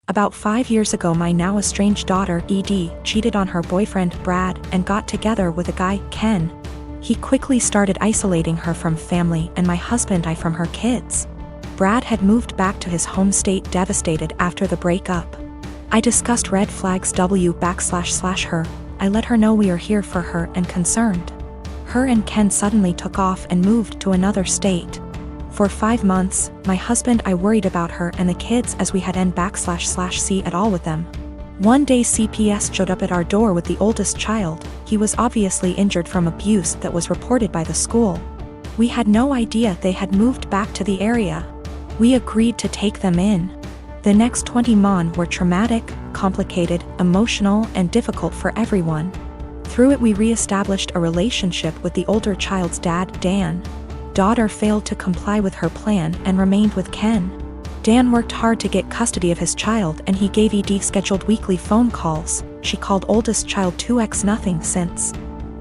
About 5 years ago, my now estranged daughter, ED, cheated on her boyfriend, Brad, and got together with a guy, Ken. He quickly started isolating her from family and my husband and I from her kids. Brad had moved back to his home state devastated after the breakup. I discussed red flags her. I let her know we are here for her and concerned. Her and Ken suddenly took off and moved to another state. For 5 months, my husband and I worried about her and the kids as we had n//c at all with them. One day CPS showed up at our door with the oldest child. He was obviously injured from abuse that was reported by the school. We had no idea they had moved back to the area. We agreed to take them in. The next 20 months were traumatic, complicated, emotional, and difficult for everyone. Through it we re-established a relationship with the older child's dad, Dan. Daughter failed to comply with her plan and remained with Ken. Dan worked hard to get custody of his child and he gave ED scheduled weekly phone calls. She called oldest child 2x nothing since.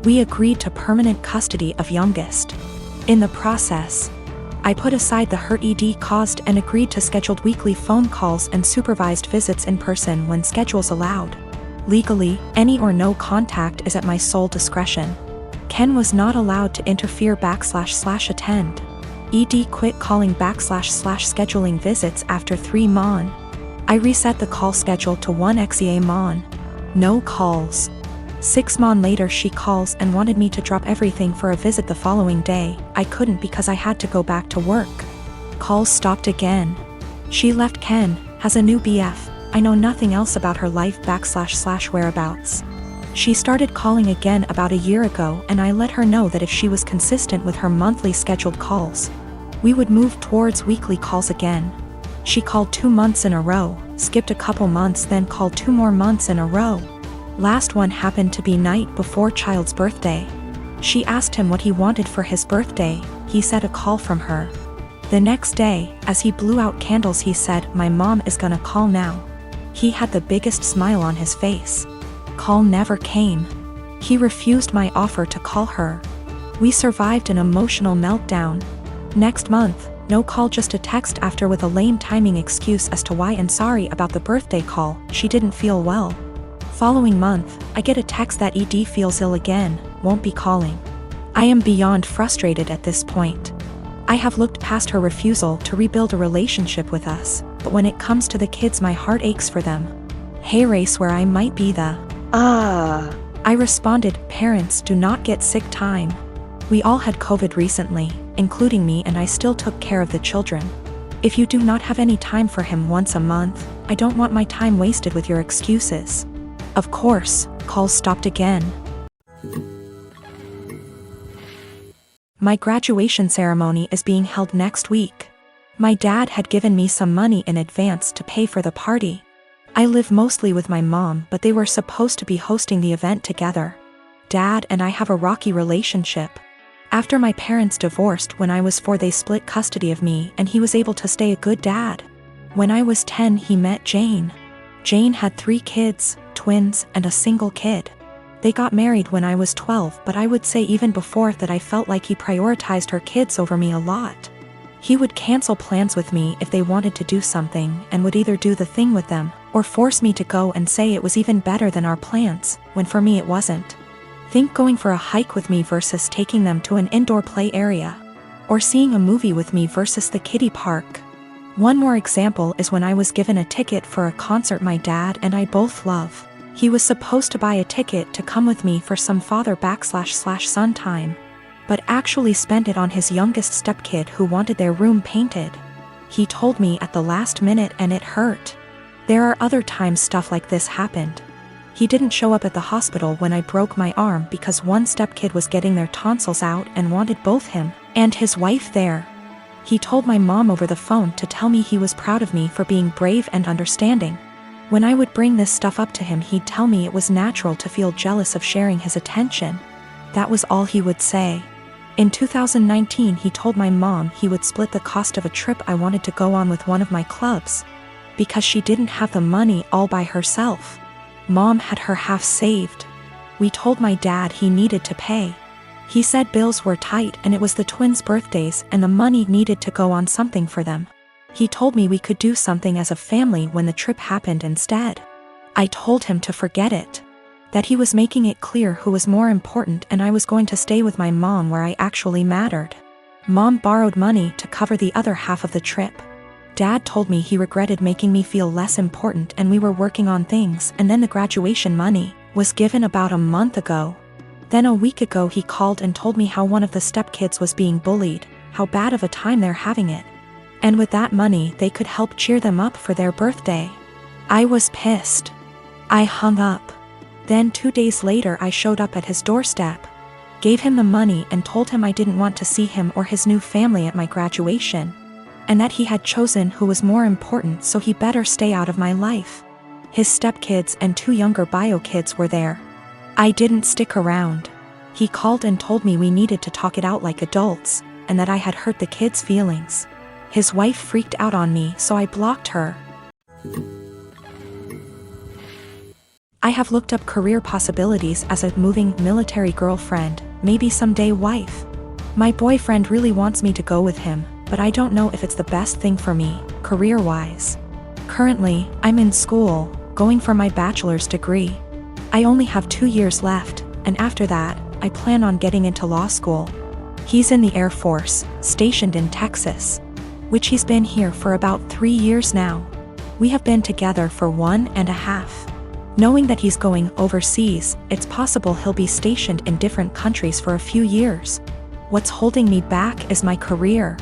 We agreed to permanent custody of youngest. In the process, I put aside the hurt ED caused and agreed to scheduled weekly phone calls and supervised visits in person when schedules allowed. Legally, any or no contact is at my sole discretion. Ken was not allowed to interfere //attend. ED quit calling //scheduling visits after 3 months. I reset the call schedule to 1 month. No calls. 6 months later she calls and wanted me to drop everything for a visit the following day. I couldn't because I had to go back to work. Calls stopped again. She left Ken, has a new BF. I know nothing else about her life / whereabouts. She started calling again about a year ago and I let her know that if she was consistent with her monthly scheduled calls, we would move towards weekly calls again. She called 2 months in a row, skipped a couple months, then called 2 more months in a row. Last one happened to be night before child's birthday. She asked him what he wanted for his birthday. He said a call from her. The next day, as he blew out candles, he said, "My mom is gonna call now." He had the biggest smile on his face. Call never came. He refused my offer to call her. We survived an emotional meltdown. Next month, no call, just a text after with a lame timing excuse as to why and sorry about the birthday call, she didn't feel well. Following month, I get a text that ED feels ill again, won't be calling. I am beyond frustrated at this point. I have looked past her refusal to rebuild a relationship with us, but when it comes to the kids my heart aches for them. Hey race where I might be the I responded, parents do not get sick time. We all had COVID recently, including me, and I still took care of the children. If you do not have any time for him once a month, I don't want my time wasted with your excuses. Of course, calls stopped again. My graduation ceremony is being held next week. My dad had given me some money in advance to pay for the party. I live mostly with my mom, but they were supposed to be hosting the event together. Dad and I have a rocky relationship. After my parents divorced when I was 4, they split custody of me and he was able to stay a good dad. When I was 10, he met Jane. Jane had 3 kids, twins, and a single kid. They got married when I was 12, but I would say even before that I felt like he prioritized her kids over me a lot. He would cancel plans with me if they wanted to do something and would either do the thing with them or force me to go and say it was even better than our plans, when for me it wasn't. Think going for a hike with me versus taking them to an indoor play area. Or seeing a movie with me versus the kiddie park. One more example is when I was given a ticket for a concert my dad and I both love. He was supposed to buy a ticket to come with me for some father / son time, but actually spent it on his youngest stepkid who wanted their room painted. He told me at the last minute and it hurt. There are other times stuff like this happened. He didn't show up at the hospital when I broke my arm because one stepkid was getting their tonsils out and wanted both him and his wife there. He told my mom over the phone to tell me he was proud of me for being brave and understanding. When I would bring this stuff up to him, he'd tell me it was natural to feel jealous of sharing his attention. That was all he would say. In 2019, he told my mom he would split the cost of a trip I wanted to go on with one of my clubs, because she didn't have the money all by herself. Mom had her half saved. We told my dad he needed to pay. He said bills were tight and it was the twins' birthdays and the money needed to go on something for them. He told me we could do something as a family when the trip happened instead. I told him to forget it. That he was making it clear who was more important and I was going to stay with my mom where I actually mattered. Mom borrowed money to cover the other half of the trip. Dad told me he regretted making me feel less important and we were working on things, and then the graduation money was given about a month ago. Then a week ago he called and told me how one of the stepkids was being bullied, how bad of a time they're having it. And with that money they could help cheer them up for their birthday. I was pissed. I hung up. Then 2 days later I showed up at his doorstep, gave him the money and told him I didn't want to see him or his new family at my graduation, and that he had chosen who was more important, so he better stay out of my life. His stepkids and 2 younger bio kids were there. I didn't stick around. He called and told me we needed to talk it out like adults, and that I had hurt the kids' feelings. His wife freaked out on me, so I blocked her. I have looked up career possibilities as a moving military girlfriend, maybe someday wife. My boyfriend really wants me to go with him, but I don't know if it's the best thing for me, career-wise. Currently, I'm in school, going for my bachelor's degree. I only have 2 years left, and after that, I plan on getting into law school. He's in the Air Force, stationed in Texas, which he's been here for about 3 years now. We have been together for 1.5. Knowing that he's going overseas, it's possible he'll be stationed in different countries for a few years. What's holding me back is my career.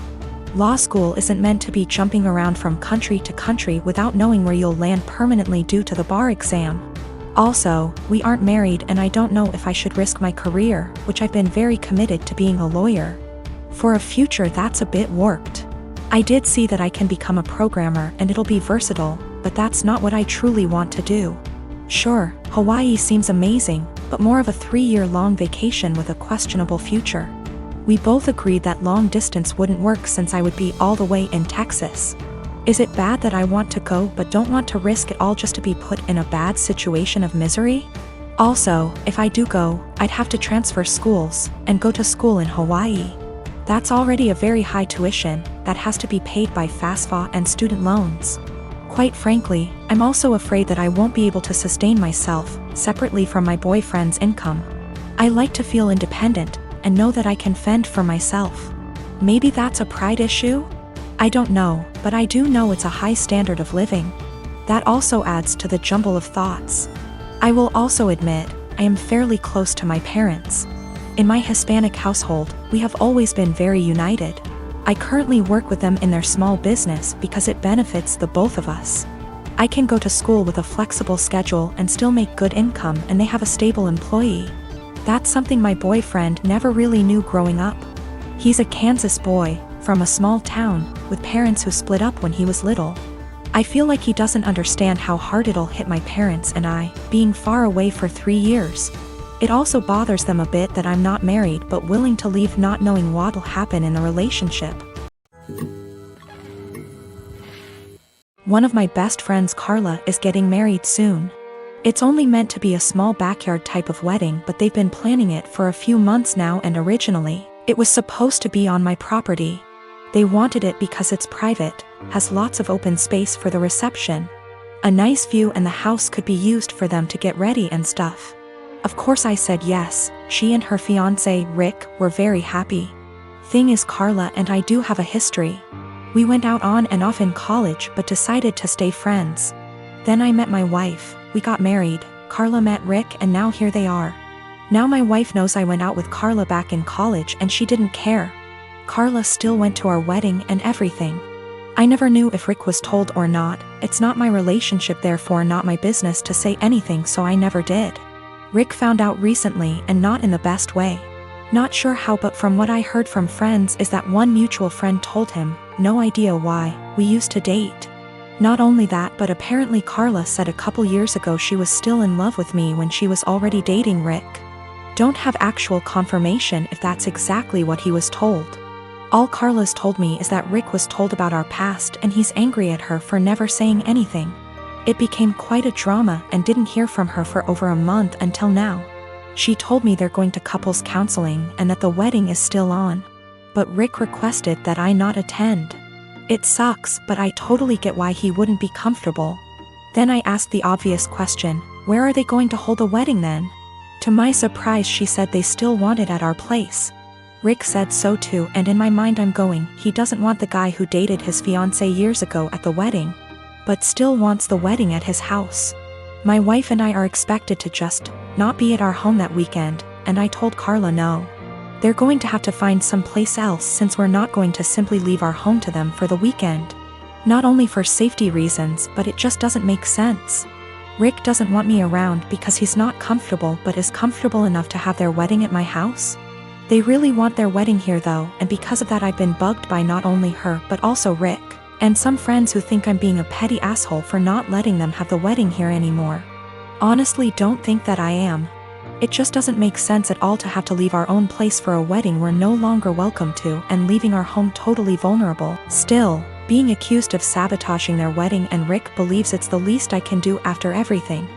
Law school isn't meant to be jumping around from country to country without knowing where you'll land permanently due to the bar exam. Also, we aren't married and I don't know if I should risk my career, which I've been very committed to being a lawyer, for a future that's a bit warped. I did see that I can become a programmer and it'll be versatile, but that's not what I truly want to do. Sure, Hawaii seems amazing, but more of a 3-year-long vacation with a questionable future. We both agreed that long distance wouldn't work since I would be all the way in Texas. Is it bad that I want to go but don't want to risk it all just to be put in a bad situation of misery? Also, if I do go, I'd have to transfer schools and go to school in Hawaii. That's already a very high tuition that has to be paid by FAFSA and student loans. Quite frankly, I'm also afraid that I won't be able to sustain myself separately from my boyfriend's income. I like to feel independent and know that I can fend for myself. Maybe that's a pride issue? I don't know, but I do know it's a high standard of living. That also adds to the jumble of thoughts. I will also admit, I am fairly close to my parents. In my Hispanic household, we have always been very united. I currently work with them in their small business because it benefits the both of us. I can go to school with a flexible schedule and still make good income, and they have a stable employee. That's something my boyfriend never really knew growing up. He's a Kansas boy, from a small town, with parents who split up when he was little. I feel like he doesn't understand how hard it'll hit my parents and I, being far away for 3 years. It also bothers them a bit that I'm not married but willing to leave not knowing what'll happen in the relationship. One of my best friends, Carla, is getting married soon. It's only meant to be a small backyard type of wedding, but they've been planning it for a few months now, and originally, it was supposed to be on my property. They wanted it because it's private, has lots of open space for the reception, a nice view, and the house could be used for them to get ready and stuff. Of course I said yes. She and her fiancé, Rick, were very happy. Thing is, Carla and I do have a history. We went out on and off in college but decided to stay friends. Then I met my wife, we got married, Carla met Rick, and now here they are. Now my wife knows I went out with Carla back in college and she didn't care. Carla still went to our wedding and everything. I never knew if Rick was told or not. It's not my relationship, therefore not my business to say anything, so I never did. Rick found out recently, and not in the best way. Not sure how, but from what I heard from friends is that one mutual friend told him, no idea why, we used to date. Not only that, but apparently Carla said a couple years ago she was still in love with me when she was already dating Rick. Don't have actual confirmation if that's exactly what he was told. All Carla's told me is that Rick was told about our past and he's angry at her for never saying anything. It became quite a drama and didn't hear from her for over a month until now. She told me they're going to couples counseling and that the wedding is still on. But Rick requested that I not attend. It sucks, but I totally get why he wouldn't be comfortable. Then I asked the obvious question, where are they going to hold the wedding then? To my surprise, she said they still want it at our place. Rick said so too, and in my mind I'm going, he doesn't want the guy who dated his fiancée years ago at the wedding, but still wants the wedding at his house. My wife and I are expected to just not be at our home that weekend, and I told Carla no. They're going to have to find someplace else since we're not going to simply leave our home to them for the weekend. Not only for safety reasons, but it just doesn't make sense. Rick doesn't want me around because he's not comfortable but is comfortable enough to have their wedding at my house. They really want their wedding here though, and because of that I've been bugged by not only her but also Rick, and some friends who think I'm being a petty asshole for not letting them have the wedding here anymore. Honestly, don't think that I am. It just doesn't make sense at all to have to leave our own place for a wedding we're no longer welcome to and leaving our home totally vulnerable. Still, being accused of sabotaging their wedding, and Rick believes it's the least I can do after everything.